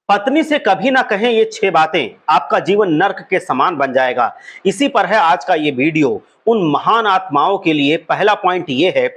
पत्नी से कभी ना कहें ये 6 बातें, आपका जीवन नर्क के समान बन जाएगा। इसी पर है आज का ये वीडियो। उन महान आत्माओं के लिए पहला पॉइंट ये है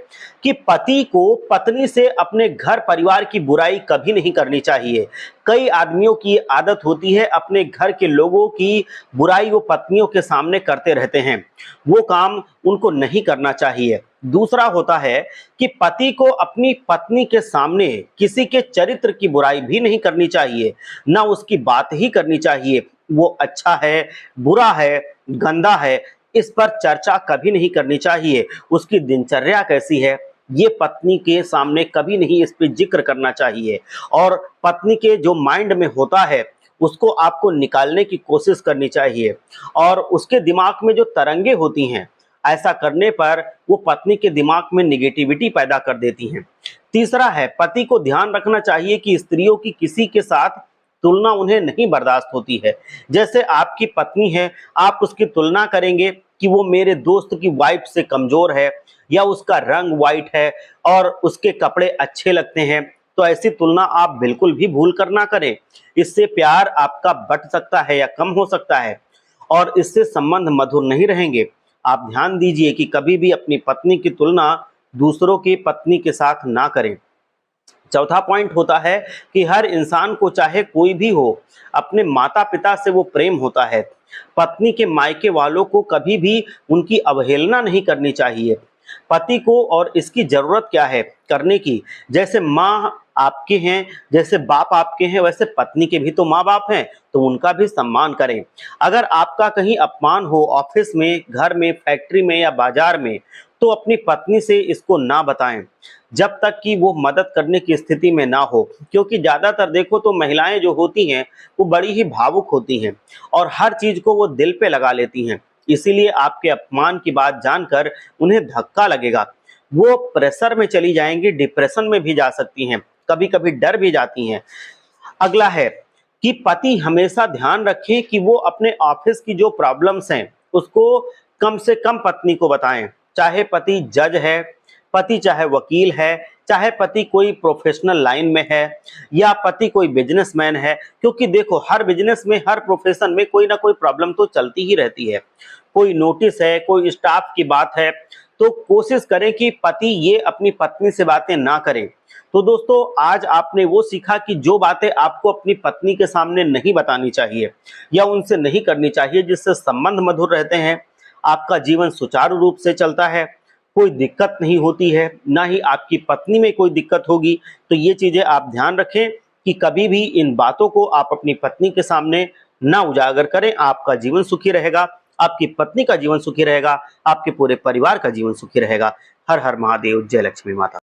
कि पति को पत्नी से अपने घर परिवार की बुराई कभी नहीं करनी चाहिए। कई आदमियों की आदत होती है अपने घर के लोगों की बुराई वो पत्नियों के सामने करते रहते हैं। वो काम उनको नहीं करना चाहिए। दूसरा होता है कि पति को अपनी पत्नी के सामने किसी के चरित्र की बुराई भी नहीं करनी चाहिए, ना उसकी बात ही करनी चाहिए। वो अच्छा है, बुरा है, गंदा है, इस पर चर्चा कभी नहीं करनी चाहिए। उसकी दिनचर्या कैसी है, ये पत्नी के सामने कभी नहीं इस पे जिक्र करना चाहिए। और पत्नी के जो माइंड में होता है उसको आपको निकालने की कोशिश करनी चाहिए। और उसके दिमाग में जो तरंगे होती हैं, ऐसा करने पर वो पत्नी के दिमाग में निगेटिविटी पैदा कर देती हैं। तीसरा है, पति को ध्यान रखना चाहिए कि स्त्रियों की किसी के साथ तुलना उन्हें नहीं बर्दाश्त होती है। जैसे आपकी पत्नी है, आप उसकी तुलना करेंगे कि वो मेरे दोस्त की वाइफ से कमजोर है, या उसका रंग वाइट है और उसके कपड़े अच्छे लगते हैं, तो ऐसी तुलना आप बिल्कुल भी भूल कर ना करें। इससे प्यार आपका बट सकता है या कम हो सकता है, और इससे संबंध मधुर नहीं रहेंगे। आप ध्यान दीजिए कि कभी भी अपनी पत्नी की तुलना दूसरों की पत्नी के साथ ना करें। चौथा पॉइंट होता है कि हर इंसान को, चाहे कोई भी हो, अपने माता पिता से वो प्रेम होता है। पत्नी के मायके वालों को कभी भी उनकी अवहेलना नहीं करनी चाहिए। पति को और इसकी जरूरत क्या है करने की, जैसे माँ आपके हैं, जैसे बाप आपके हैं, वैसे पत्नी के भी तो माँ बाप हैं, तो उनका भी सम्मान करें। अगर आपका कहीं अपमान हो ऑफिस में, घर में, फैक्ट्री में या बाजार में, तो अपनी पत्नी से इसको ना बताएं जब तक कि वो मदद करने की स्थिति में ना हो। क्योंकि ज्यादातर देखो तो महिलाएं जो होती हैं वो बड़ी ही भावुक होती हैं और हर चीज को वो दिल पे लगा लेती हैं। इसीलिए आपके अपमान की बात जानकर उन्हें धक्का लगेगा, वो प्रेशर में चली जाएंगी, डिप्रेशन में भी जा सकती हैं, कभी कभी डर भी जाती हैं। अगला है कि पति हमेशा ध्यान रखें कि वो अपने ऑफिस की जो प्रॉब्लम्स हैं उसको कम से कम पत्नी को बताएं। चाहे पति जज है, पति चाहे वकील है, चाहे पति कोई प्रोफेशनल लाइन में है, या पति कोई बिजनेसमैन है। क्योंकि देखो, हर बिजनेस में, हर प्रोफेशन में कोई ना कोई प्रॉब्लम तो चलती ही रहती है। कोई नोटिस है, कोई स्टाफ की बात है, तो कोशिश करें कि पति ये अपनी पत्नी से बातें ना करें। तो दोस्तों, आज आपने वो सीखा कि जो बातें आपको अपनी पत्नी के सामने नहीं बतानी चाहिए या उनसे नहीं करनी चाहिए, जिससे संबंध मधुर रहते हैं, आपका जीवन सुचारू रूप से चलता है, कोई दिक्कत नहीं होती है, ना ही आपकी पत्नी में कोई दिक्कत होगी। तो ये चीजें आप ध्यान रखें कि कभी भी इन बातों को आप अपनी पत्नी के सामने ना उजागर करें। आपका जीवन सुखी रहेगा, आपकी पत्नी का जीवन सुखी रहेगा, आपके पूरे परिवार का जीवन सुखी रहेगा। हर हर महादेव, जय लक्ष्मी माता।